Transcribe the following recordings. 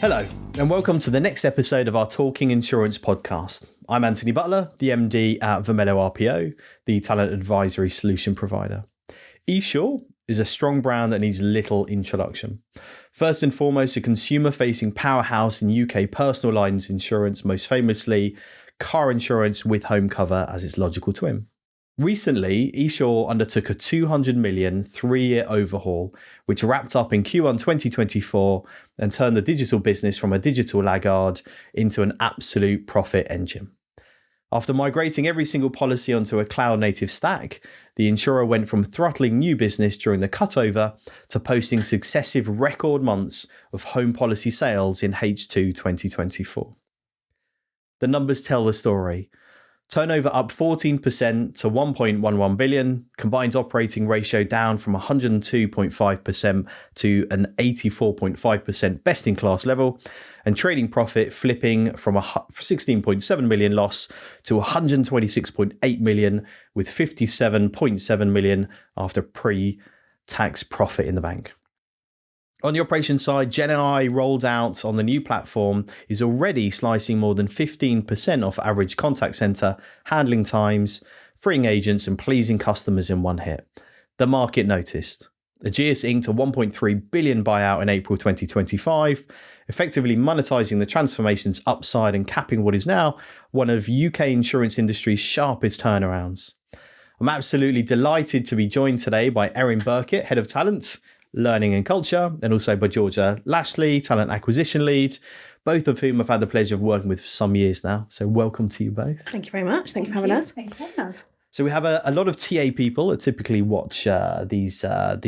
Hello, and welcome to the next episode of our Talking Insurance podcast. I'm Anthony Butler, the MD at Vermelo RPO, the talent advisory solution provider. Esure is a strong brand that needs little introduction. First and foremost, a consumer-facing powerhouse in UK personal lines insurance, most famously car insurance with home cover as its logical twin. Recently, Esure undertook a 200 million three-year overhaul, which wrapped up in Q1 2024 and turned the digital business from a digital laggard into an absolute profit engine. After migrating every single policy onto a cloud-native stack, the insurer went from throttling new business during the cutover to posting successive record months of home policy sales in H2 2024. The numbers tell the story. Turnover up 14% to 1.11 billion, combined operating ratio down from 102.5% to an 84.5% best-in-class level, and trading profit flipping from a 16.7 million loss to 126.8 million, with 57.7 million after pre-tax profit in the bank. On the operations side, GenAI rolled out on the new platform is already slicing more than 15% off average contact center handling times, freeing agents and pleasing customers in one hit. The market noticed. Ageas inked a 1.3 billion buyout in April 2025, effectively monetizing the transformation's upside and capping what is now one of UK insurance industry's sharpest turnarounds. I'm absolutely delighted to be joined today by Erin Burkitt, Head of Talent, Learning and Culture, and also by Georgia Lashley, Talent Acquisition Lead, both of whom I've had the pleasure of working with for some years now. So welcome to you both. Thank you very much. Thank you for having us. Thank you for having us. So we have a lot of TA people that typically watch these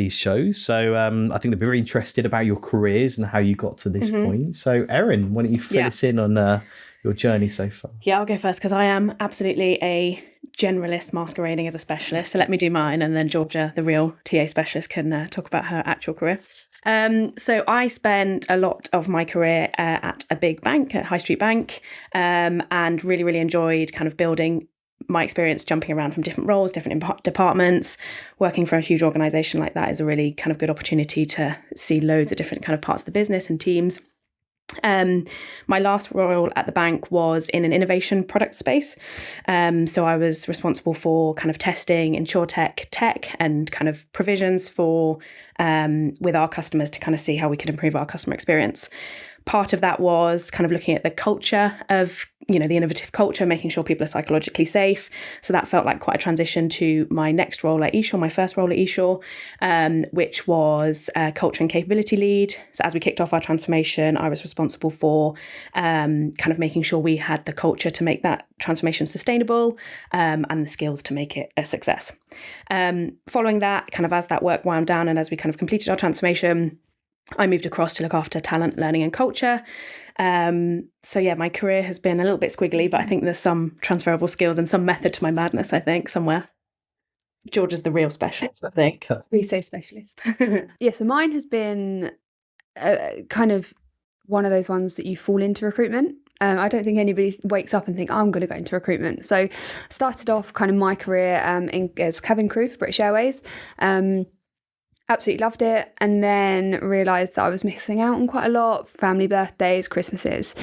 shows. So I think they're very interested about your careers and how you got to this point. So Erin, why don't you fill us in on your journey so far? Yeah, I'll go first because I am absolutely a generalist masquerading as a specialist. So let me do mine, and then Georgia, the real TA specialist, can talk about her actual career. So I spent a lot of my career at a big bank, at High Street Bank, and really, really enjoyed kind of building my experience, jumping around from different roles, different departments. Working for a huge organisation like that is a really kind of good opportunity to see loads of different kind of parts of the business and teams. My last role at the bank was in an innovation product space. So I was responsible for kind of testing, insurtech tech and kind of provisions for with our customers to kind of see how we could improve our customer experience. Part of that was kind of looking at the culture of, the innovative culture, making sure people are psychologically safe. So that felt like quite a transition to my next role at Esure, my first role at Esure, which was culture and capability lead. So as we kicked off our transformation, I was responsible for kind of making sure we had the culture to make that transformation sustainable and the skills to make it a success. Following that, kind of as that work wound down and as we kind of completed our transformation, I moved across to look after talent, learning and culture. So yeah, my career has been a little bit squiggly, but I think there's some transferable skills and some method to my madness, I think, somewhere. Georgia's the real specialist, I think. We say specialist. Yeah, so mine has been kind of one of those ones that you fall into recruitment. I don't think anybody wakes up and think, I'm going to go into recruitment. So started off kind of my career as cabin crew for British Airways. Absolutely loved it, and then realised that I was missing out on quite a lot, family birthdays, Christmases.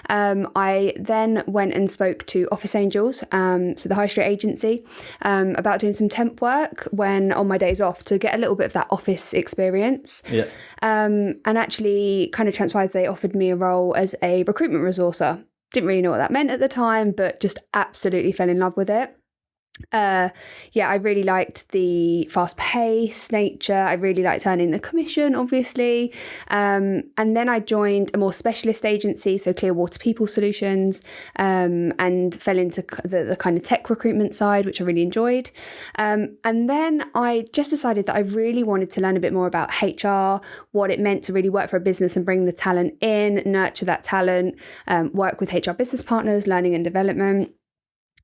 I then went and spoke to Office Angels, so the high street agency, about doing some temp work when on my days off to get a little bit of that office experience. Yeah. And actually kind of transpired they offered me a role as a recruitment resourcer. Didn't really know what that meant at the time, but just absolutely fell in love with it. I really liked the fast-paced nature. I really liked earning the commission, obviously. And then I joined a more specialist agency, so Clearwater People Solutions, and fell into the kind of tech recruitment side, which I really enjoyed. And then I just decided that I really wanted to learn a bit more about HR, what it meant to really work for a business and bring the talent in, nurture that talent, work with HR business partners, learning and development.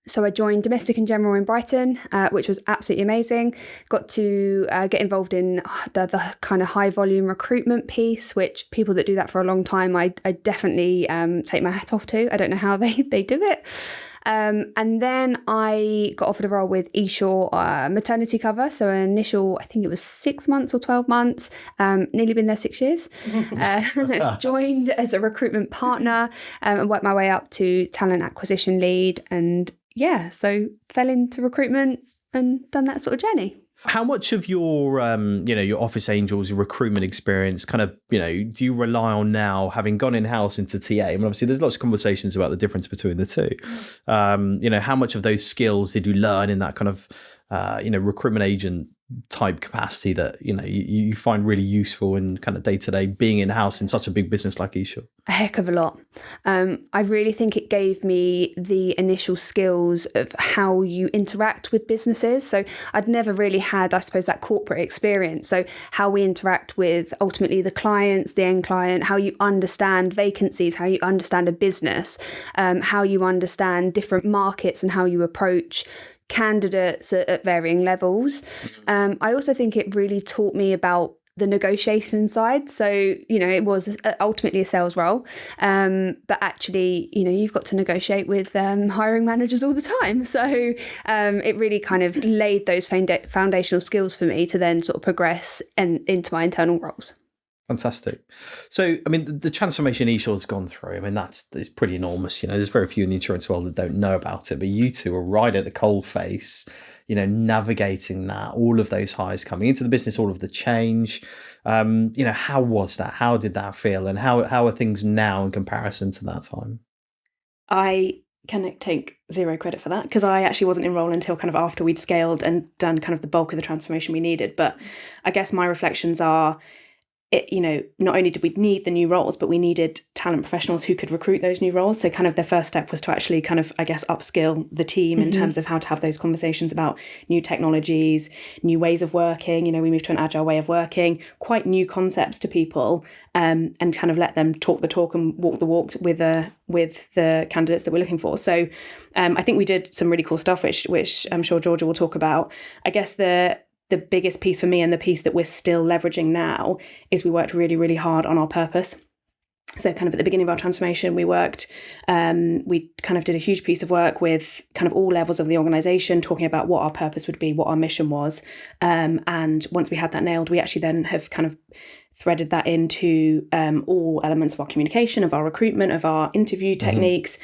So I joined Domestic and General in Brighton, which was absolutely amazing. Got to get involved in the kind of high volume recruitment piece, which people that do that for a long time, I definitely take my hat off to. I don't know how they do it. And then I got offered a role with esure maternity cover. So an initial, I think it was 6 months or 12 months, nearly been there 6 years. Joined as a recruitment partner and worked my way up to talent acquisition lead. And yeah, so fell into recruitment and done that sort of journey. How much of your, your Office Angels, your recruitment experience kind of, do you rely on now, having gone in-house into TA? I mean, obviously there's lots of conversations about the difference between the two. How much of those skills did you learn in that kind of, recruitment agent type capacity that, you find really useful in kind of day-to-day being in-house in such a big business like esure? A heck of a lot. I really think it gave me the initial skills of how you interact with businesses. So I'd never really had, I suppose, that corporate experience. So how we interact with ultimately the clients, the end client, how you understand vacancies, how you understand a business, how you understand different markets and how you approach candidates at varying levels. I also think it really taught me about the negotiation side. So, it was ultimately a sales role. But actually, you've got to negotiate with hiring managers all the time. So it really kind of laid those foundational skills for me to then sort of progress into my internal roles. Fantastic. So, I mean, the transformation esure's gone through, I mean, it's pretty enormous. There's very few in the insurance world that don't know about it, but you two are right at the coalface, navigating that, all of those hires coming into the business, all of the change. How was that? How did that feel? And how are things now in comparison to that time? I can take zero credit for that because I actually wasn't enrolled until kind of after we'd scaled and done kind of the bulk of the transformation we needed. But I guess my reflections are, not only did we need the new roles, but we needed talent professionals who could recruit those new roles. So kind of the first step was to actually kind of, I guess, upskill the team in terms of how to have those conversations about new technologies, new ways of working. We moved to an agile way of working, quite new concepts to people, and kind of let them talk the talk and walk the walk with the candidates that we're looking for. So I think we did some really cool stuff, which I'm sure Georgia will talk about. I guess the biggest piece for me and the piece that we're still leveraging now is we worked really, really hard on our purpose. So kind of at the beginning of our transformation, we kind of did a huge piece of work with kind of all levels of the organization, talking about what our purpose would be, what our mission was. And once we had that nailed, we actually then have kind of threaded that into all elements of our communication, of our recruitment, of our interview techniques.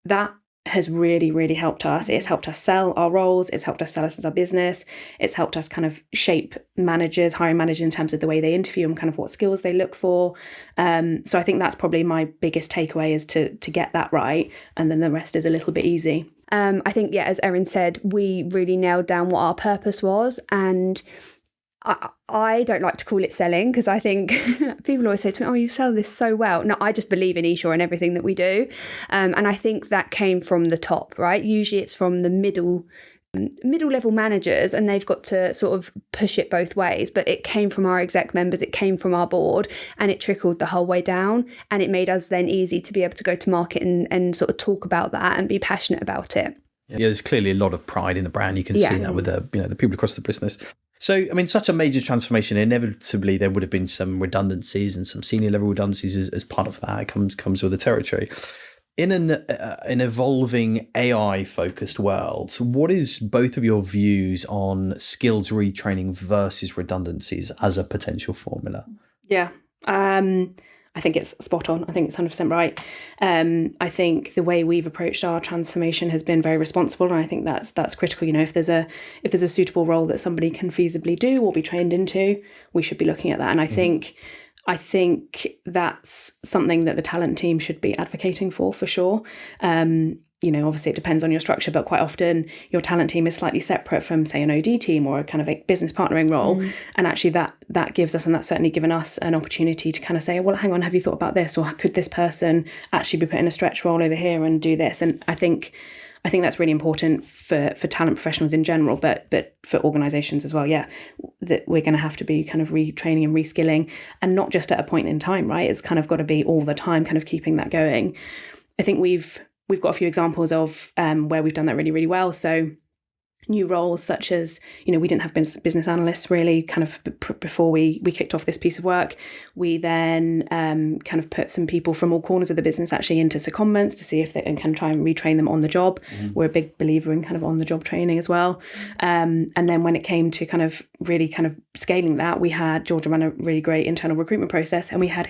That has really, really helped us. It's helped us sell our roles. It's helped us sell us as our business. It's helped us kind of shape hiring managers in terms of the way they interview and kind of what skills they look for. So I think that's probably my biggest takeaway is to get that right. And then the rest is a little bit easy. I think, as Erin said, we really nailed down what our purpose was. And I don't like to call it selling because I think people always say to me, oh, you sell this so well. No, I just believe in esure and everything that we do. And I think that came from the top, right? Usually it's from the middle level managers and they've got to sort of push it both ways. But it came from our exec members, it came from our board and it trickled the whole way down. And it made us then easy to be able to go to market and sort of talk about that and be passionate about it. Yeah, there's clearly a lot of pride in the brand. You can see that with the people across the business. So, I mean, such a major transformation, inevitably there would have been some redundancies and some senior level redundancies as part of that. It comes with the territory. In an evolving AI focused world, what is both of your views on skills retraining versus redundancies as a potential formula? Yeah. I think it's spot on. I think it's 100% right. I think the way we've approached our transformation has been very responsible, and I think that's critical. If there's a suitable role that somebody can feasibly do or be trained into, we should be looking at that. And I think that's something that the talent team should be advocating for sure. Obviously it depends on your structure, but quite often your talent team is slightly separate from, say, an OD team or a kind of a business partnering role. And actually that gives us, and that's certainly given us an opportunity to kind of say, well, hang on, have you thought about this? Or could this person actually be put in a stretch role over here and do this? And I think that's really important for talent professionals in general, but for organizations as well. Yeah, that we're going to have to be kind of retraining and reskilling, and not just at a point in time, right? It's kind of got to be all the time, kind of keeping that going. I think we've got a few examples of where we've done that really, really well. So new roles such as, we didn't have business analysts really kind of before we kicked off this piece of work. We then kind of put some people from all corners of the business actually into secondments to see if they can try and retrain them on the job. We're a big believer in kind of on the job training as well. And then when it came to kind of really kind of scaling that, we had Georgia ran a really great internal recruitment process, and we had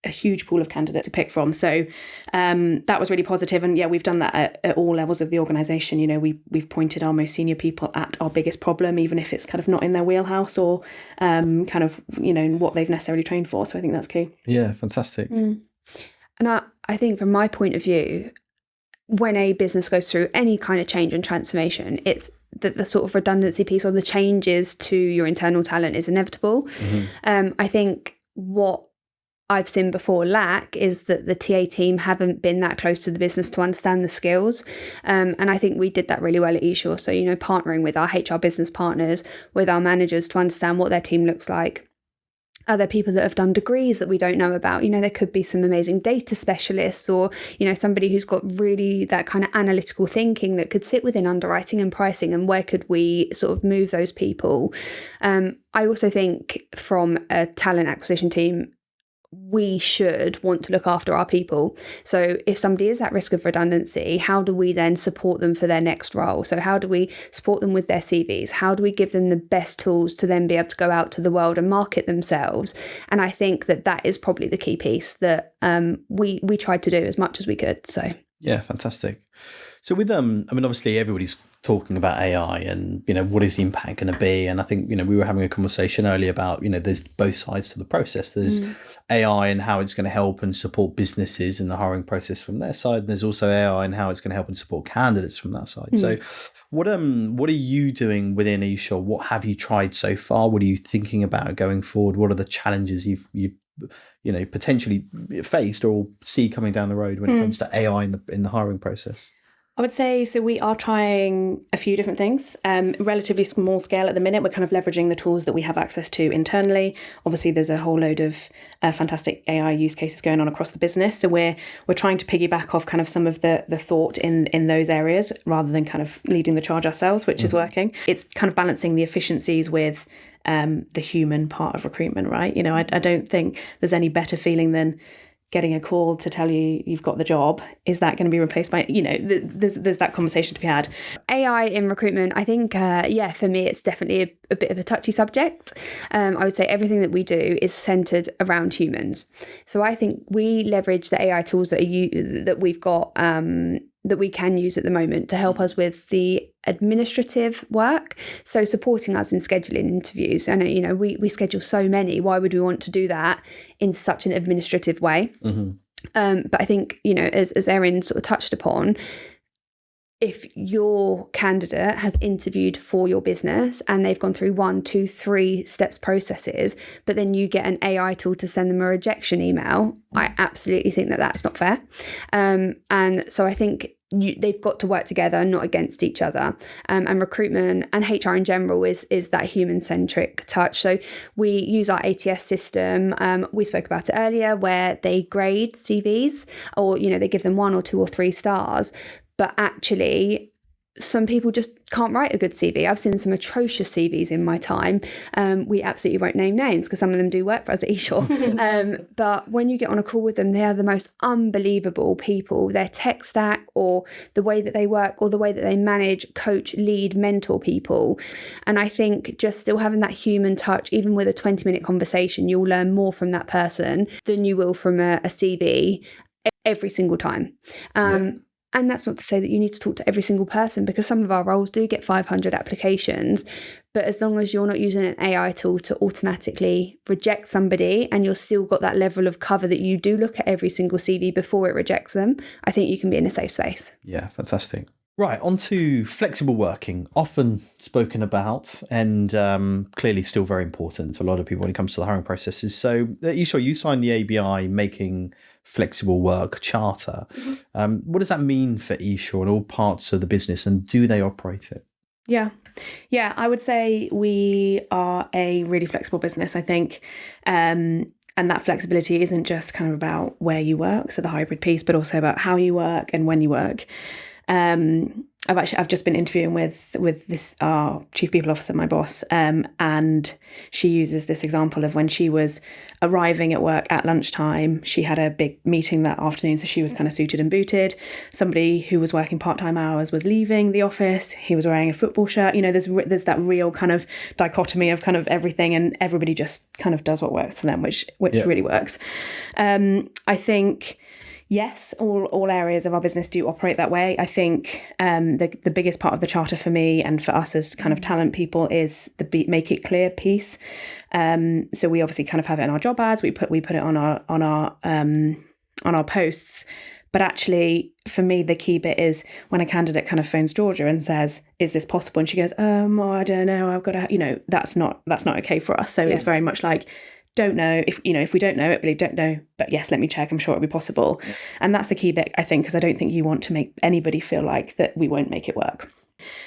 a huge pool of candidates to pick from. So that was really positive. And yeah, we've done that at all levels of the organisation. We've pointed our most senior people at our biggest problem, even if it's kind of not in their wheelhouse or kind of, what they've necessarily trained for. So I think that's key. Yeah, fantastic. And I think from my point of view, when a business goes through any kind of change and transformation, it's the sort of redundancy piece or the changes to your internal talent is inevitable. I think what I've seen before lack is that the TA team haven't been that close to the business to understand the skills. And I think we did that really well at esure. So, partnering with our HR business partners, with our managers to understand what their team looks like. Are there people that have done degrees that we don't know about? There could be some amazing data specialists or, somebody who's got really that kind of analytical thinking that could sit within underwriting and pricing, and where could we sort of move those people? I also think from a talent acquisition team, we should want to look after our people. So if somebody is at risk of redundancy, how do we then support them for their next role? So how do we support them with their CVs? How do we give them the best tools to then be able to go out to the world and market themselves? And I think that is probably the key piece that we tried to do as much as we could. So yeah, fantastic. So with obviously everybody's talking about AI and, what is the impact going to be? And I think, we were having a conversation earlier about, there's both sides to the process. There's AI and how it's going to help and support businesses in the hiring process from their side. And there's also AI and how it's going to help and support candidates from that side. So what are you doing within esure? What have you tried so far? What are you thinking about going forward? What are the challenges you've potentially faced or see coming down the road when it comes to AI in the hiring process? I would say, so we are trying a few different things, relatively small scale at the minute. We're kind of leveraging the tools that we have access to internally. Obviously, there's a whole load of fantastic AI use cases going on across the business. So we're trying to piggyback off kind of some of the thought in those areas rather than kind of leading the charge ourselves, which is working. It's kind of balancing the efficiencies with the human part of recruitment, right? I don't think there's any better feeling than getting a call to tell you you've got the job. Is that going to be replaced by, there's that conversation to be had. AI in recruitment, I think, for me, it's definitely a bit of a touchy subject. I would say everything that we do is centered around humans. So I think we leverage the AI tools that we've got, that we can use at the moment to help us with the administrative work. So supporting us in scheduling interviews. And, we schedule so many. Why would we want to do that in such an administrative way? But I think, as Erin sort of touched upon, if your candidate has interviewed for your business and they've gone through 1, 2, 3 steps processes, but then you get an AI tool to send them a rejection email, I absolutely think that that's not fair. And so I think they've got to work together, not against each other. And recruitment and HR in general is that human-centric touch. So we use our ATS system. We spoke about it earlier, where they grade CVs, or they give them 1 or 2 or 3 stars. But actually, some people just can't write a good CV. I've seen some atrocious CVs in my time. We absolutely won't name names because some of them do work for us at esure. But when you get on a call with them, they are the most unbelievable people. Their tech stack, or the way that they work, or the way that they manage, coach, lead, mentor people. And I think just still having that human touch, even with a 20-minute conversation, you'll learn more from that person than you will from a CV every single time. And that's not to say that you need to talk to every single person, because some of our roles do get 500 applications. But as long as you're not using an AI tool to automatically reject somebody, and you're still got that level of cover that you do look at every single CV before it rejects them, I think you can be in a safe space. Yeah, fantastic. Right, on to flexible working, often spoken about and clearly still very important to a lot of people when it comes to the hiring processes. So esure, you signed the ABI Making Flexible Work Charter. What does that mean for esure and all parts of the business, and do they operate it? Yeah, I would say we are a really flexible business, I think. And that flexibility isn't just kind of about where you work, so the hybrid piece, but also about how you work and when you work. I've just been interviewing with this our chief people officer, my boss, and she uses this example of when she was arriving at work at lunchtime. She had a big meeting that afternoon, so she was kind of suited and booted. Somebody who was working part-time hours was leaving the office. He was wearing a football shirt. There's that real kind of dichotomy of kind of everything, and everybody just kind of does what works for them, which really works. I think. Yes, all areas of our business do operate that way. I think the biggest part of the charter for me and for us as kind of talent people is the make it clear piece. So we obviously kind of have it in our job ads. We put it on our posts. But actually, for me, the key bit is when a candidate kind of phones Georgia and says, "Is this possible?" And she goes, "Oh, I don't know. I've got to," that's not okay for us. So It's very much like, don't know if we don't know it, really don't know, but yes, let me check, I'm sure it'll be possible. And that's the key bit, I think, because I don't think you want to make anybody feel like that we won't make it work.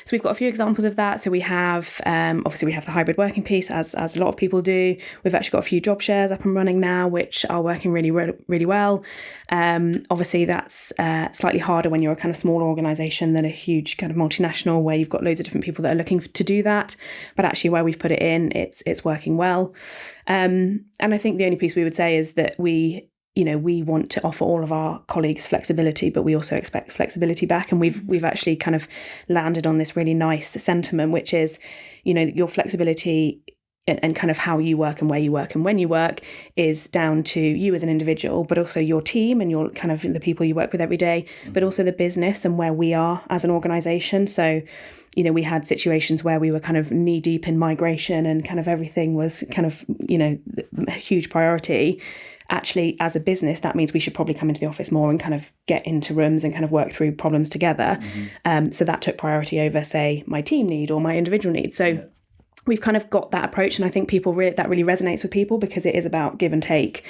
So we've got a few examples of that. So we have obviously we have the hybrid working piece, as a lot of people do. We've actually got a few job shares up and running now, which are working really, really well. Obviously that's slightly harder when you're a kind of smaller organisation than a huge kind of multinational where you've got loads of different people that are looking to do that. But actually where we've put it in, it's working well. And I think the only piece we would say is that we want to offer all of our colleagues flexibility, but we also expect flexibility back. And we've actually kind of landed on this really nice sentiment, which is, your flexibility and kind of how you work and where you work and when you work is down to you as an individual, but also your team and your kind of the people you work with every day, but also the business and where we are as an organisation. So, we had situations where we were kind of knee deep in migration and kind of everything was kind of, a huge priority. Actually, as a business, that means we should probably come into the office more and kind of get into rooms and kind of work through problems together. So that took priority over, say, my team need or my individual need. So we've kind of got that approach, and I think people that really resonates with people because it is about give and take.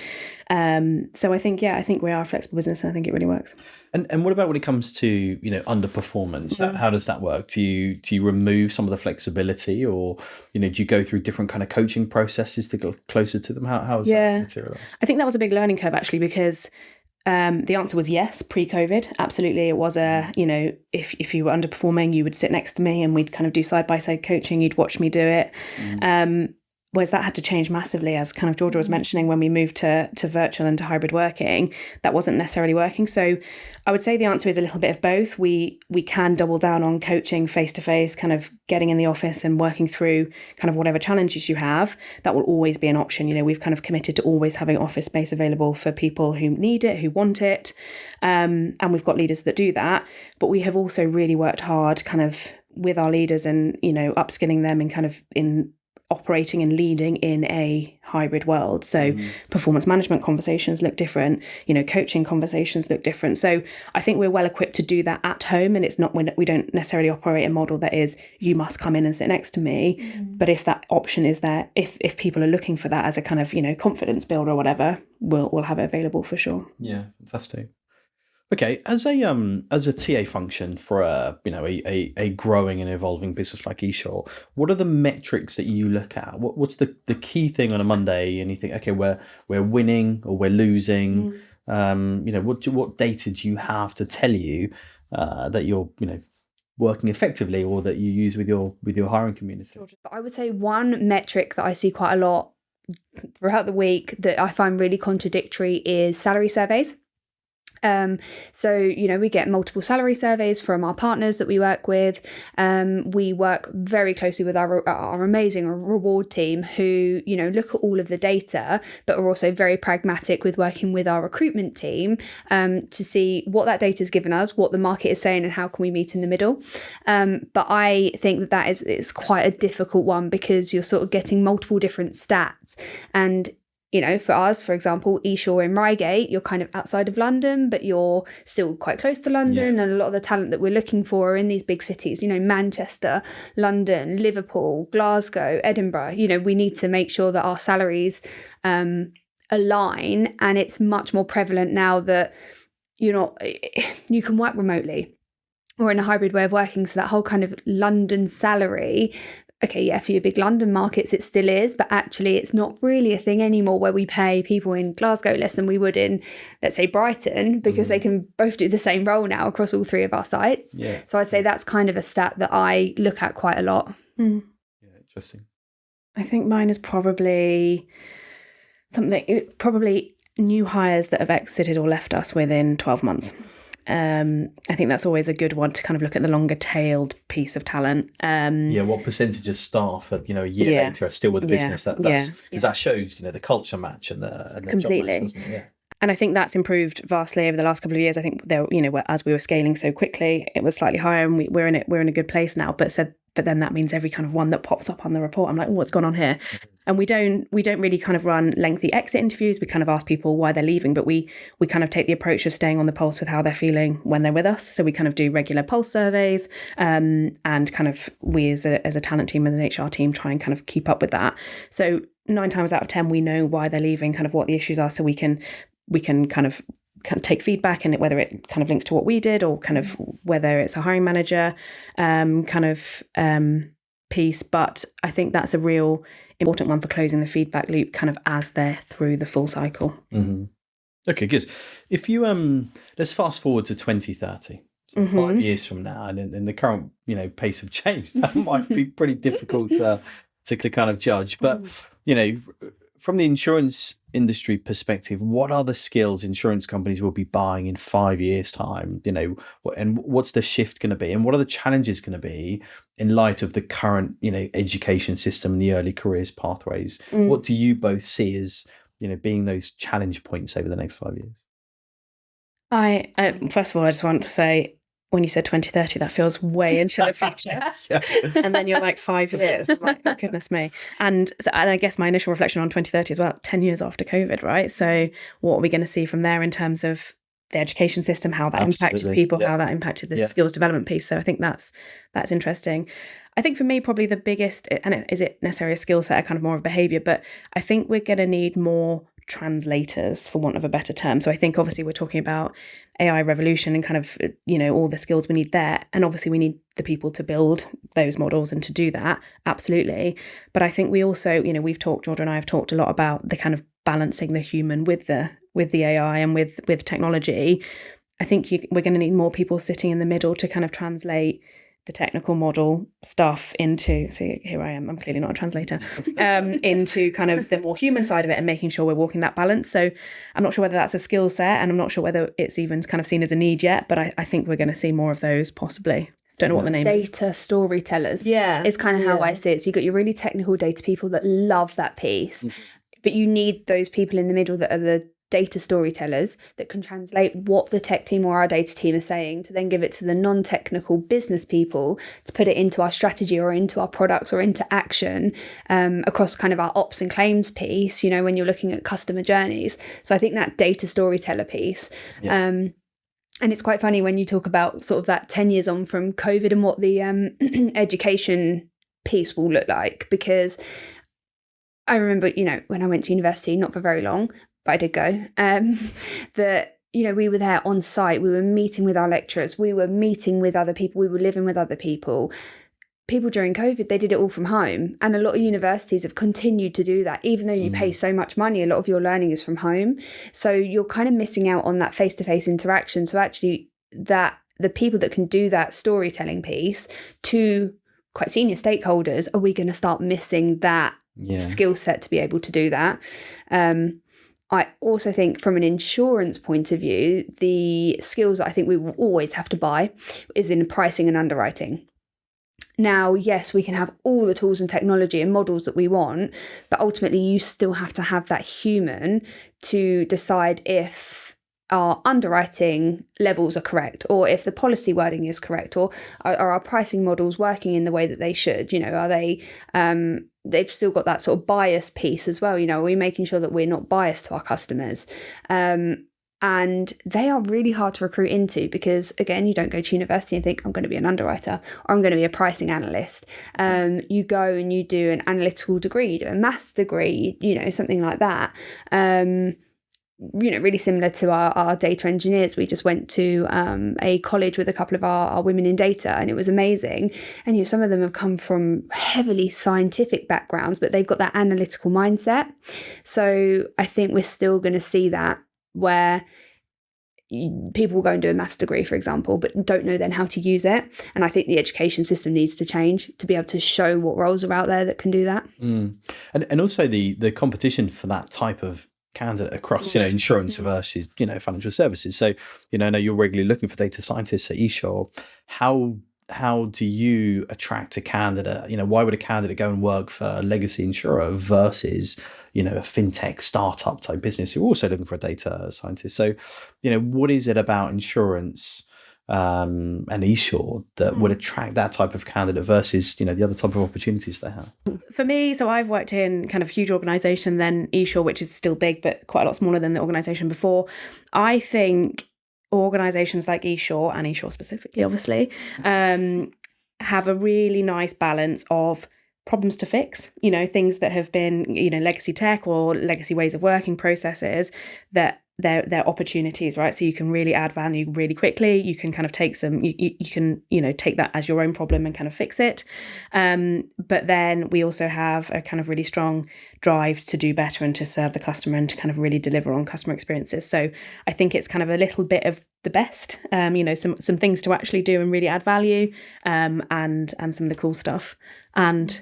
So I think we are a flexible business, and I think it really works. And what about when it comes to underperformance? How does that work? Do you remove some of the flexibility, or do you go through different kind of coaching processes to go closer to them? How is that materialized? I think that was a big learning curve actually, because the answer was yes, pre-COVID. Absolutely. It was if you were underperforming, you would sit next to me and we'd kind of do side-by-side coaching. You'd watch me do it. Whereas that had to change massively, as kind of Georgia was mentioning, when we moved to virtual and to hybrid working, that wasn't necessarily working. So I would say the answer is a little bit of both. We can double down on coaching face-to-face, kind of getting in the office and working through kind of whatever challenges you have. That will always be an option. We've kind of committed to always having office space available for people who need it, who want it. And we've got leaders that do that. But we have also really worked hard kind of with our leaders and, upskilling them and kind of in operating and leading in a hybrid world. So performance management conversations look different, coaching conversations look different. So I think we're well equipped to do that at home. And it's not when we don't necessarily operate a model that is, you must come in and sit next to me. But if that option is there, if people are looking for that as a kind of, confidence builder or whatever, we'll have it available for sure. Yeah, fantastic. Okay, as a TA function for a growing and evolving business like esure, what are the metrics that you look at? What's the key thing on a Monday? And you think, okay, we're winning or we're losing. What data do you have to tell you that you're working effectively, or that you use with your hiring community? I would say one metric that I see quite a lot throughout the week that I find really contradictory is salary surveys. So, we get multiple salary surveys from our partners that we work with. We work very closely with our amazing reward team who, look at all of the data, but are also very pragmatic with working with our recruitment team to see what that data has given us, what the market is saying, and how can we meet in the middle. But I think that is quite a difficult one, because you're sort of getting multiple different stats. And for us, for example, esure in Reigate, you're kind of outside of London, but you're still quite close to London. And a lot of the talent that we're looking for are in these big cities, Manchester, London, Liverpool, Glasgow, Edinburgh. We need to make sure that our salaries align. And it's much more prevalent now that you can work remotely or in a hybrid way of working. So that whole kind of London salary okay, yeah, for your big London markets, it still is, but actually it's not really a thing anymore where we pay people in Glasgow less than we would in, let's say, Brighton, because they can both do the same role now across all 3 of our sites. Yeah. So I'd say that's kind of a stat that I look at quite a lot. Yeah, interesting. I think mine is probably probably new hires that have exited or left us within 12 months. I think that's always a good one to kind of look at the longer tailed piece of talent. What percentage of staff a year later are still with the business? That's because that shows the culture match and the completely job match, doesn't it? Yeah. And I think that's improved vastly over the last couple of years. I think there, as we were scaling so quickly, it was slightly higher, and we're in a good place now. But then that means every kind of one that pops up on the report, I'm like, oh, what's gone on here? And we don't really kind of run lengthy exit interviews. We kind of ask people why they're leaving, but we kind of take the approach of staying on the pulse with how they're feeling when they're with us. So we kind of do regular pulse surveys, and kind of we as a talent team and an HR team try and kind of keep up with that. So 9 times out of 10, we know why they're leaving, kind of what the issues are, so we can kind of take feedback, and whether it kind of links to what we did or kind of whether it's a hiring manager piece. But I think that's a real important one for closing the feedback loop kind of as they're through the full cycle. Mm-hmm. Okay, good. If you let's fast forward to 2030, so 5 years from now, and in the current pace of change, that might be pretty difficult to kind of judge. But from the insurance industry perspective, what are the skills insurance companies will be buying in 5 years' time? And what's the shift going to be, and what are the challenges going to be in light of the current education system and the early careers pathways? What do you both see as being those challenge points over the next 5 years? I first of all, I just want to say, when you said 2030, that feels way into the future. And then you're like 5 years. I'm like, oh, goodness me. And I guess my initial reflection on 2030 is, well, 10 years after COVID, right? So what are we going to see from there in terms of the education system, how that impacted people, how that impacted the skills development piece? So I think that's interesting. I think for me, probably the biggest, and is it necessarily a skill set or kind of more of behaviour, but I think we're going to need more translators, for want of a better term. So I think obviously we're talking about AI revolution and kind of, all the skills we need there. And obviously we need the people to build those models and to do that. Absolutely. But I think we also, Georgia and I have talked a lot about the kind of balancing the human with the AI and with technology. I think we're going to need more people sitting in the middle to kind of translate the technical model stuff into, so here I am, I'm clearly not a translator, into kind of the more human side of it and making sure we're walking that balance. So I'm not sure whether that's a skill set, and I'm not sure whether it's even kind of seen as a need yet, but I think we're going to see more of those possibly. Don't know what the name is. Data storytellers. Yeah. Is kind of how I see it. So you've got your really technical data people that love that piece, but you need those people in the middle that are the data storytellers that can translate what the tech team or our data team are saying to then give it to the non-technical business people to put it into our strategy or into our products or into action across kind of our ops and claims piece, when you're looking at customer journeys. So I think that data storyteller piece. And it's quite funny when you talk about sort of that 10 years on from COVID and what the education piece will look like, because I remember, when I went to university, not for very long, but I did go, that, we were there on site, we were meeting with our lecturers, we were meeting with other people, we were living with other people. People during COVID, they did it all from home. And a lot of universities have continued to do that. Even though you pay so much money, a lot of your learning is from home. So you're kind of missing out on that face-to-face interaction. So actually the people that can do that storytelling piece to quite senior stakeholders, are we going to start missing that skill set to be able to do that? I also think from an insurance point of view, the skills that I think we will always have to buy is in pricing and underwriting. Now, yes, we can have all the tools and technology and models that we want, but ultimately you still have to have that human to decide if our underwriting levels are correct, or if the policy wording is correct, or are our pricing models working in the way that they should? Are they, they've still got that sort of bias piece as well. Are we making sure that we're not biased to our customers? And they are really hard to recruit into because, again, you don't go to university and think, I'm going to be an underwriter or I'm going to be a pricing analyst. You go and you do an analytical degree, you do a maths degree, something like that. really similar to our data engineers. We just went to a college with a couple of our women in data, and it was amazing. And some of them have come from heavily scientific backgrounds, but they've got that analytical mindset. So I think we're still going to see that, where people will go and do a maths degree, for example, but don't know then how to use it. And I think the education system needs to change to be able to show what roles are out there that can do that. And also the competition for that type of candidate across, insurance versus, financial services. So, I know you're regularly looking for data scientists at esure. How do you attract a candidate? Why would a candidate go and work for a legacy insurer versus, a fintech startup type business who are also looking for a data scientist? So, what is it about insurance and esure that would attract that type of candidate versus, the other type of opportunities they have? For me, so I've worked in kind of huge organisation, then esure, which is still big, but quite a lot smaller than the organisation before. I think organisations like esure, and esure specifically, obviously, have a really nice balance of problems to fix, things that have been, legacy tech or legacy ways of working, processes that they're opportunities, right? So you can really add value really quickly. You can kind of take you can, take that as your own problem and kind of fix it. But then we also have a kind of really strong drive to do better and to serve the customer and to kind of really deliver on customer experiences. So I think it's kind of a little bit of the best, some things to actually do and really add value, and some of the cool stuff. And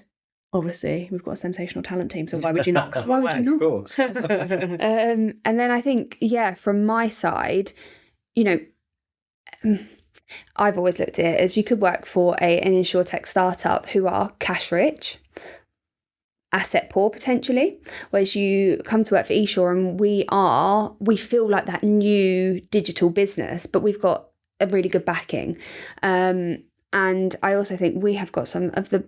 obviously, we've got a sensational talent team, so why would you not? Why would you not? Of course. And then I think, from my side, I've always looked at it as you could work for an insurtech startup who are cash rich, asset poor potentially, whereas you come to work for esure and we feel like that new digital business, but we've got a really good backing. And I also think we have got some of the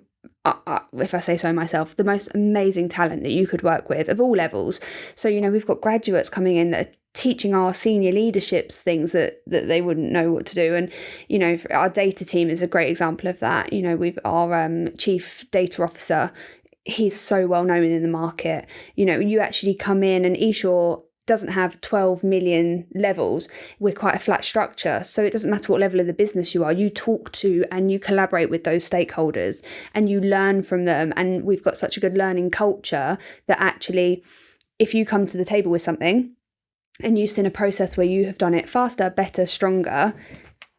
if I say so myself, the most amazing talent that you could work with of all levels. So, we've got graduates coming in that are teaching our senior leaderships things that they wouldn't know what to do. And, our data team is a great example of that. We've our chief data officer, he's so well known in the market. You actually come in, and esure doesn't have 12 million levels. We're quite a flat structure. So it doesn't matter what level of the business you are, you talk to and you collaborate with those stakeholders and you learn from them. And we've got such a good learning culture that actually, if you come to the table with something and you've seen a process where you have done it faster, better, stronger,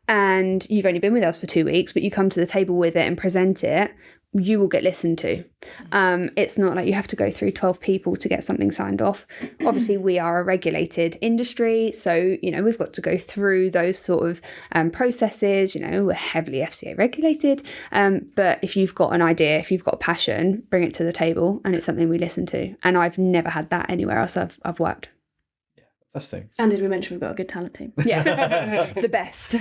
and you've only been with us for 2 weeks, but you come to the table with it and present it, you will get listened to. It's not like you have to go through 12 people to get something signed off. Obviously, we are a regulated industry, so we've got to go through those sort of processes. We're heavily FCA regulated, but if you've got an idea, if you've got a passion, bring it to the table, and it's something we listen to. And I've never had that anywhere else I've worked. Fantastic. And did we mention we've got a good talent team? Yeah, the best.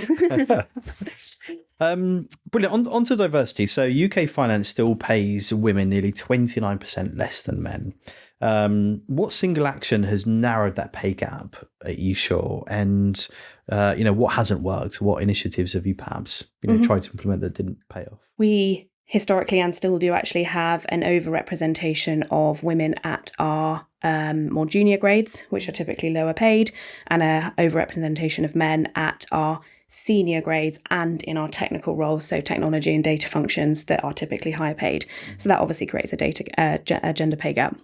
Brilliant. On to diversity. So UK finance still pays women nearly 29% less than men. What single action has narrowed that pay gap at esure? And, what hasn't worked? What initiatives have you perhaps, tried to implement that didn't pay off? We historically and still do actually have an overrepresentation of women at our more junior grades, which are typically lower paid, and a overrepresentation of men at our senior grades and in our technical roles, so technology and data functions that are typically higher paid. So that obviously creates a gender pay gap.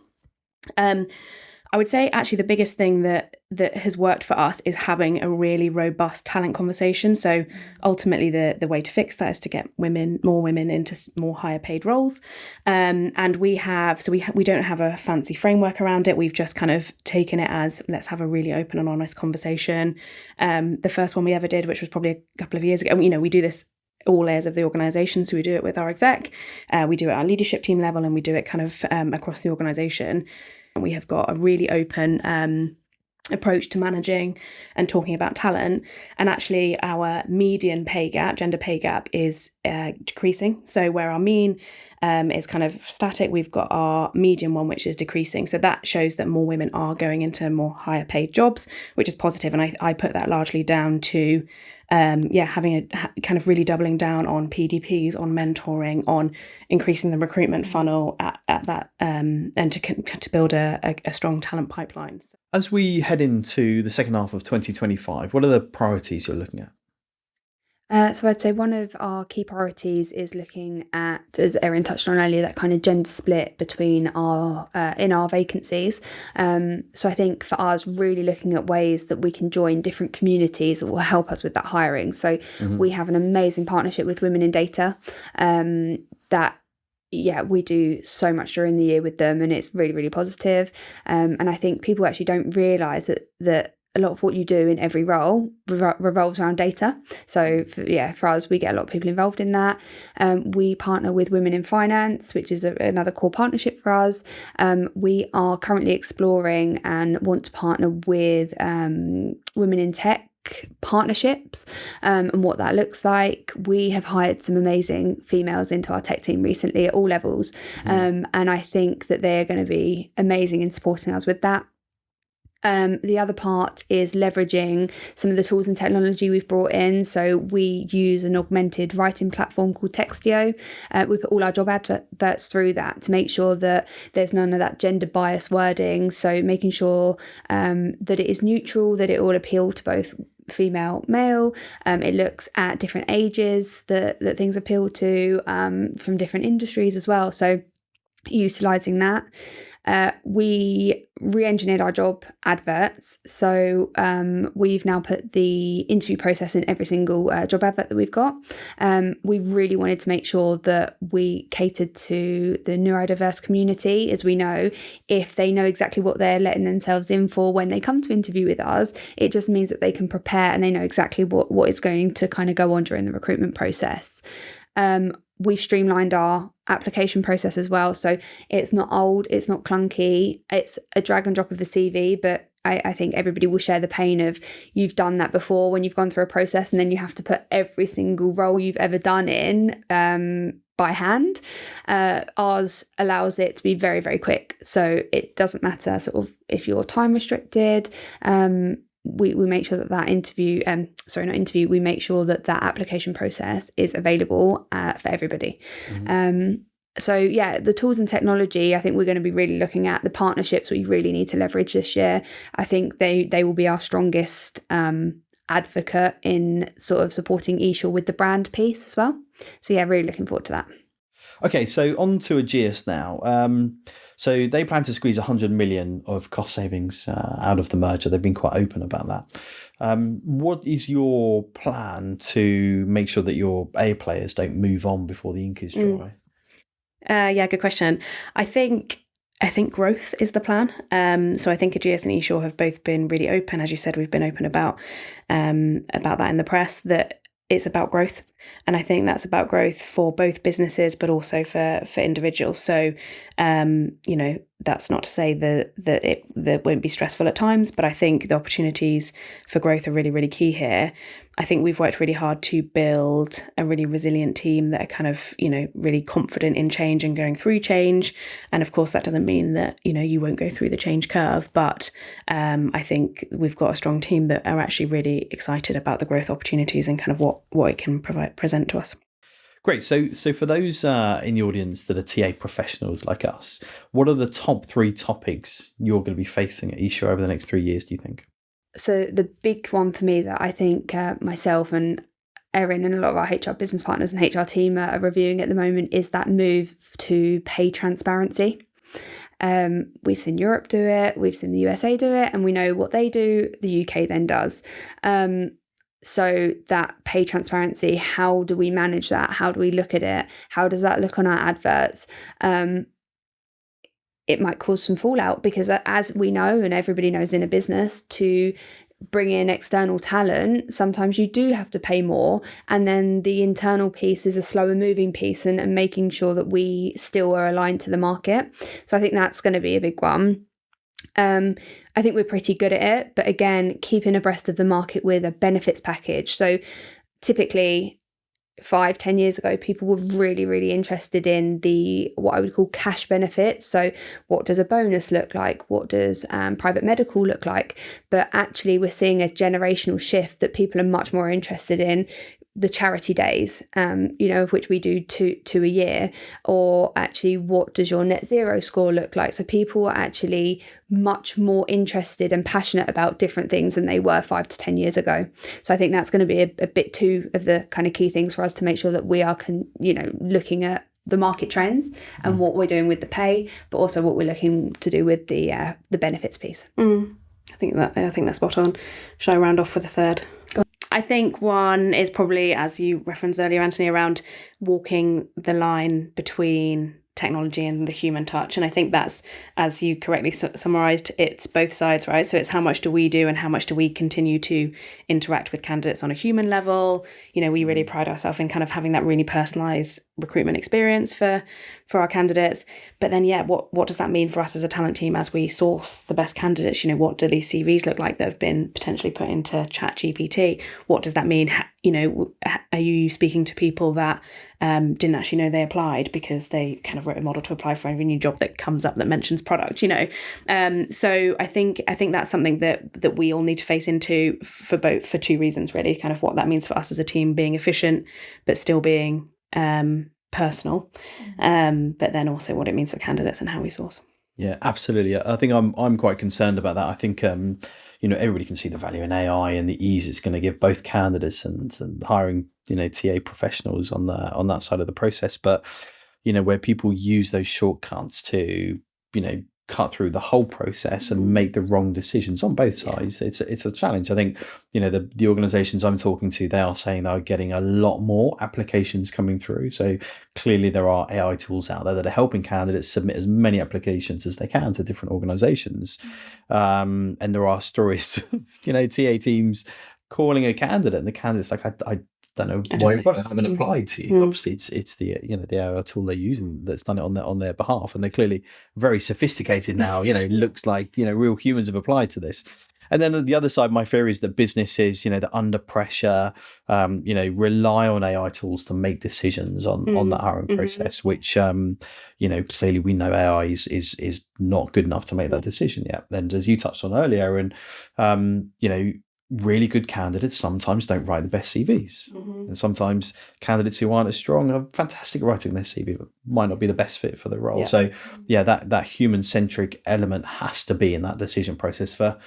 I would say actually the biggest thing that has worked for us is having a really robust talent conversation. So ultimately the way to fix that is to get more women into more higher paid roles. And we don't have a fancy framework around it. We've just kind of taken it as, let's have a really open and honest conversation. The first one we ever did, which was probably a couple of years ago, we do this all layers of the organisation. So we do it with our exec, we do it at our leadership team level, and we do it kind of across the organisation. We have got a really open approach to managing and talking about talent. And actually our median pay gap, gender pay gap, is decreasing. So where our mean is kind of static, we've got our median one, which is decreasing. So that shows that more women are going into more higher paid jobs, which is positive. And I put that largely down to having a kind of really doubling down on PDPs, on mentoring, on increasing the recruitment funnel at that, and to build a strong talent pipeline. As we head into the second half of 2025, what are the priorities you're looking at? So I'd say one of our key priorities is looking at, as Erin touched on earlier, that kind of gender split between our in our vacancies. So I think for us, really looking at ways that we can join different communities that will help us with that hiring. So we have an amazing partnership with Women in Data we do so much during the year with them, and it's really, really positive. And I think people actually don't realise that a lot of what you do in every role revolves around data. So for us, we get a lot of people involved in that. We partner with Women in Finance, which is another core partnership for us. We are currently exploring and want to partner with Women in Tech partnerships and what that looks like. We have hired some amazing females into our tech team recently at all levels, and I think that they're going to be amazing in supporting us with that. The other part is leveraging some of the tools and technology we've brought in. So we use an augmented writing platform called Textio. We put all our job adverts through that to make sure that there's none of that gender bias wording. So making sure that it is neutral, that it will appeal to both female, male. It looks at different ages that things appeal to from different industries as well. So utilising that. We re-engineered our job adverts. So we've now put the interview process in every single job advert that we've got. We really wanted to make sure that we catered to the neurodiverse community. As we know, if they know exactly what they're letting themselves in for when they come to interview with us, it just means that they can prepare and they know exactly what is going to kind of go on during the recruitment process. We've streamlined our application process as well. So it's not old, it's not clunky, it's a drag and drop of a CV, but I think everybody will share the pain of you've done that before when you've gone through a process and then you have to put every single role you've ever done in by hand. Ours allows it to be very, very quick. So it doesn't matter sort of if you're time restricted. We make sure that we make sure that application process is available for everybody. The tools and technology, I think we're going to be really looking at the partnerships we really need to leverage this year. I think they will be our strongest advocate in sort of supporting esure with the brand piece as well. So really looking forward to that. Okay, so on to Ageas now. So they plan to squeeze 100 million of cost savings out of the merger. They've been quite open about that. What is your plan to make sure that your A players don't move on before the ink is dry? Good question. I think growth is the plan. So I think Ageas and esure have both been really open. As you said, we've been open about that in the press, that it's about growth. And I think that's about growth for both businesses, but also for individuals. So, that's not to say that won't be stressful at times, but I think the opportunities for growth are really, really key here. I think we've worked really hard to build a really resilient team that are kind of, really confident in change and going through change. And of course, that doesn't mean that, you won't go through the change curve, but I think we've got a strong team that are actually really excited about the growth opportunities and kind of what it can present to us. Great. So for those in the audience that are TA professionals like us, what are the top 3 topics you're going to be facing at esure over the next 3 years, do you think? So the big one for me that I think myself and Erin and a lot of our HR business partners and HR team are reviewing at the moment is that move to pay transparency. We've seen Europe do it, we've seen the USA do it, and we know what they do, the UK then does. So that pay transparency, how do we manage that? How do we look at it? How does that look on our adverts? It might cause some fallout because, as we know, and everybody knows in a business, to bring in external talent, sometimes you do have to pay more. And then the internal piece is a slower moving piece and making sure that we still are aligned to the market. So I think that's going to be a big one. I think we're pretty good at it, but again, keeping abreast of the market with a benefits package. So typically 5-10 years ago, people were really, really interested in what I would call cash benefits. So what does a bonus look like? What does private medical look like? But actually we're seeing a generational shift that people are much more interested in the charity days, of which we do two a year, or actually what does your net zero score look like? So people are actually much more interested and passionate about different things than they were 5 to 10 years ago. So I think that's going to be a bit too of the kind of key things for us to make sure that we are, looking at the market trends and what we're doing with the pay, but also what we're looking to do with the benefits piece. I think that's spot on. Shall I round off with a third? I think one is probably, as you referenced earlier, Anthony, around walking the line between technology and the human touch. And I think that's, as you correctly summarised, it's both sides, right? So it's how much do we do and how much do we continue to interact with candidates on a human level? We really pride ourselves in kind of having that really personalised recruitment experience for our candidates. But then, what does that mean for us as a talent team as we source the best candidates? What do these CVs look like that have been potentially put into ChatGPT? What does that mean? Are you speaking to people that didn't actually know they applied because they kind of wrote a model to apply for every new job that comes up that mentions product? So I think that's something that we all need to face into for two reasons, really. Kind of what that means for us as a team, being efficient but still being personal, but then also what it means for candidates and how we source. Yeah, absolutely. I think I'm quite concerned about that. I think everybody can see the value in AI and the ease it's going to give both candidates and hiring TA professionals on that side of the process. But where people use those shortcuts to cut through the whole process and make the wrong decisions on both sides, it's a challenge. I think the organizations I'm talking to, they are saying they are getting a lot more applications coming through. So clearly there are AI tools out there that are helping candidates submit as many applications as they can to different organizations. And there are stories of TA teams calling a candidate and the candidate's like, I don't know why you've got it. I haven't applied to you. Obviously, it's the the AI tool they're using that's done it on their behalf, and they're clearly very sophisticated now. Looks like real humans have applied to this. And then on the other side, my fear is that businesses, that under pressure, rely on AI tools to make decisions on the hiring process, which clearly we know AI is not good enough to make that decision yet. And as you touched on earlier, and really good candidates sometimes don't write the best CVs. And sometimes candidates who aren't as strong are fantastic at writing their CV, but might not be the best fit for the role. So that human-centric element has to be in that decision process for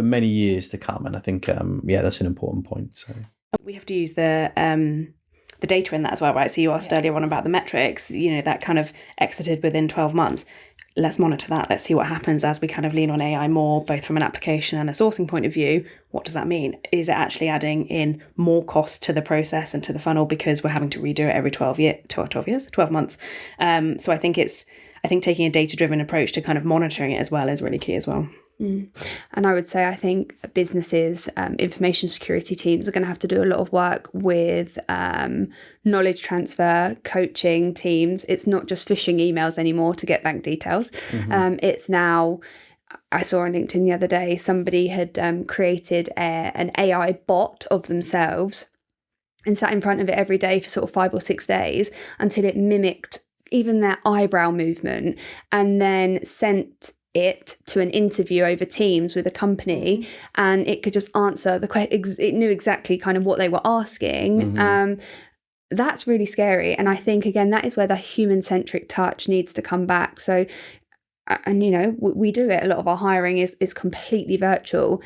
many years to come. And I think, that's an important point. So we have to use the data in that as well, right? So you asked earlier on about the metrics, that kind of exited within 12 months. Let's monitor that. Let's see what happens as we kind of lean on AI more, both from an application and a sourcing point of view. What does that mean? Is it actually adding in more cost to the process and to the funnel because we're having to redo it every 12 months? So I think taking a data-driven approach to kind of monitoring it as well is really key as well. And I would say, I think businesses, information security teams are going to have to do a lot of work with knowledge transfer, coaching teams. It's not just phishing emails anymore to get bank details. It's now, I saw on LinkedIn the other day, somebody had created an AI bot of themselves and sat in front of it every day for sort of 5 or 6 days until it mimicked even their eyebrow movement, and then sent it to an interview over Teams with a company, and it could just answer the question. It knew exactly kind of what they were asking. That's really scary. And I think, again, that is where the human-centric touch needs to come back. So, and we do it. A lot of our hiring is completely virtual.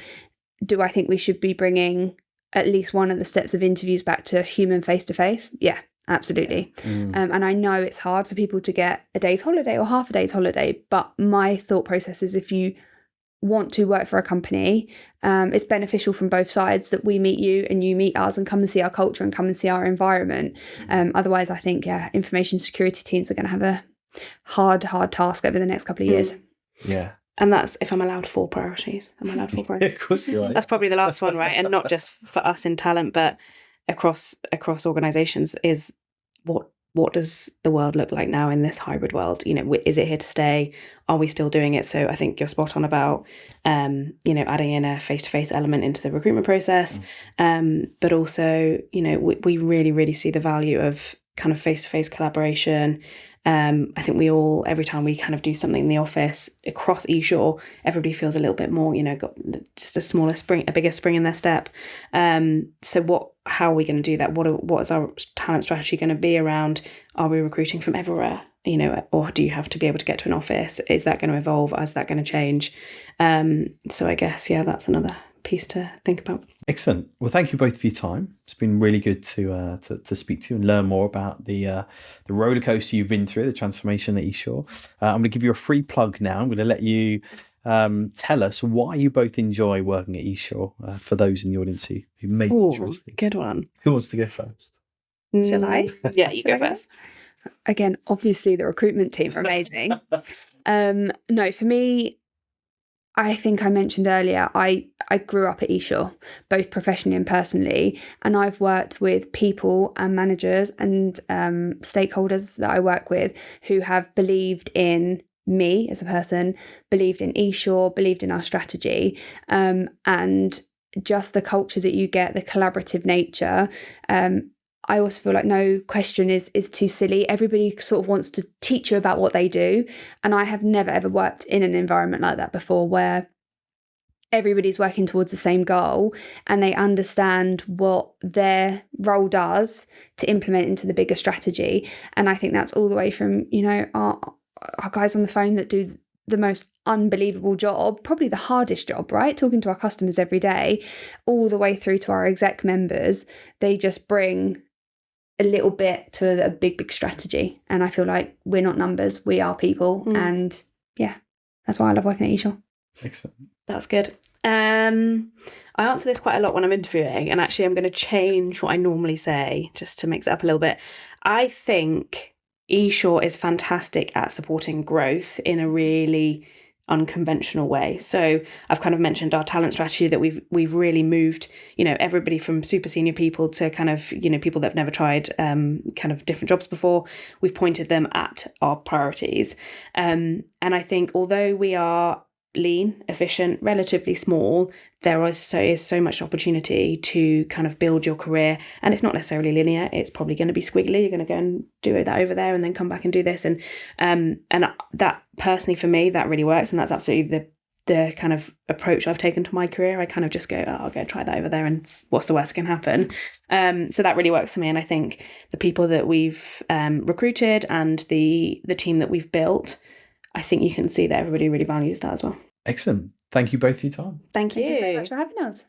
Do I think we should be bringing at least one of the steps of interviews back to human face-to-face? Yeah. Absolutely. And I know it's hard for people to get a day's holiday or half a day's holiday, but my thought process is, if you want to work for a company, it's beneficial from both sides that we meet you and you meet us and come and see our culture and come and see our environment. Otherwise, I think, information security teams are going to have a hard task over the next couple of years. Yeah. And that's, if I'm allowed 4 priorities. Am I allowed 4 priorities? Of course you are. That's probably the last one, right? And not just for us in talent, but across organizations, is what does the world look like now in this hybrid world? Is it here to stay? Are we still doing it? So I think you're spot on about adding in a face-to-face element into the recruitment process, but also we really see the value of kind of face-to-face collaboration I think every time we kind of do something in the office across esure, everybody feels a little bit more, got just a bigger spring in their step. So how are we going to do that? What is our talent strategy going to be around? Are we recruiting from everywhere? Or do you have to be able to get to an office? Is that going to evolve? Is that going to change? So I guess, that's another piece to think about. Excellent. Well, thank you both for your time. It's been really good to speak to you and learn more about the roller coaster you've been through, the transformation at esure. I'm going to give you a free plug now. I'm going to let you tell us why you both enjoy working at esure, for those in the audience who may be interested. Good one. Who wants to go first? Shall I? Yeah, you go first. Again, obviously the recruitment team are amazing. No, for me, I think I mentioned earlier, I grew up at esure, both professionally and personally, and I've worked with people and managers and stakeholders that I work with who have believed in me as a person, believed in esure, believed in our strategy, and just the culture that you get, the collaborative nature. I also feel like no question is too silly. Everybody sort of wants to teach you about what they do. And I have never, ever worked in an environment like that before, where everybody's working towards the same goal and they understand what their role does to implement into the bigger strategy. And I think that's all the way from, our guys on the phone that do the most unbelievable job, probably the hardest job, right? Talking to our customers every day, all the way through to our exec members. They just bring a little bit to a big strategy. And I feel like we're not numbers, we are people. And that's why I love working at esure. Excellent. That's good. I answer this quite a lot when I'm interviewing, and actually I'm going to change what I normally say just to mix it up a little bit. I think esure is fantastic at supporting growth in a really unconventional way. So I've kind of mentioned our talent strategy, that we've really moved, everybody from super senior people to kind of, people that have never tried kind of different jobs before. We've pointed them at our priorities. And I think although we are lean, efficient, relatively small, there is so much opportunity to kind of build your career, and it's not necessarily linear. It's probably going to be squiggly. You're going to go and do that over there and then come back and do this, and that personally for me, that really works, and that's absolutely the kind of approach I've taken to my career. I kind of just go, I'll go try that over there, and what's the worst that can happen? So that really works for me, and I think the people that we've recruited and the team that we've built, I think you can see that everybody really values that as well. Excellent. Thank you both for your time. Thank you so much for having us.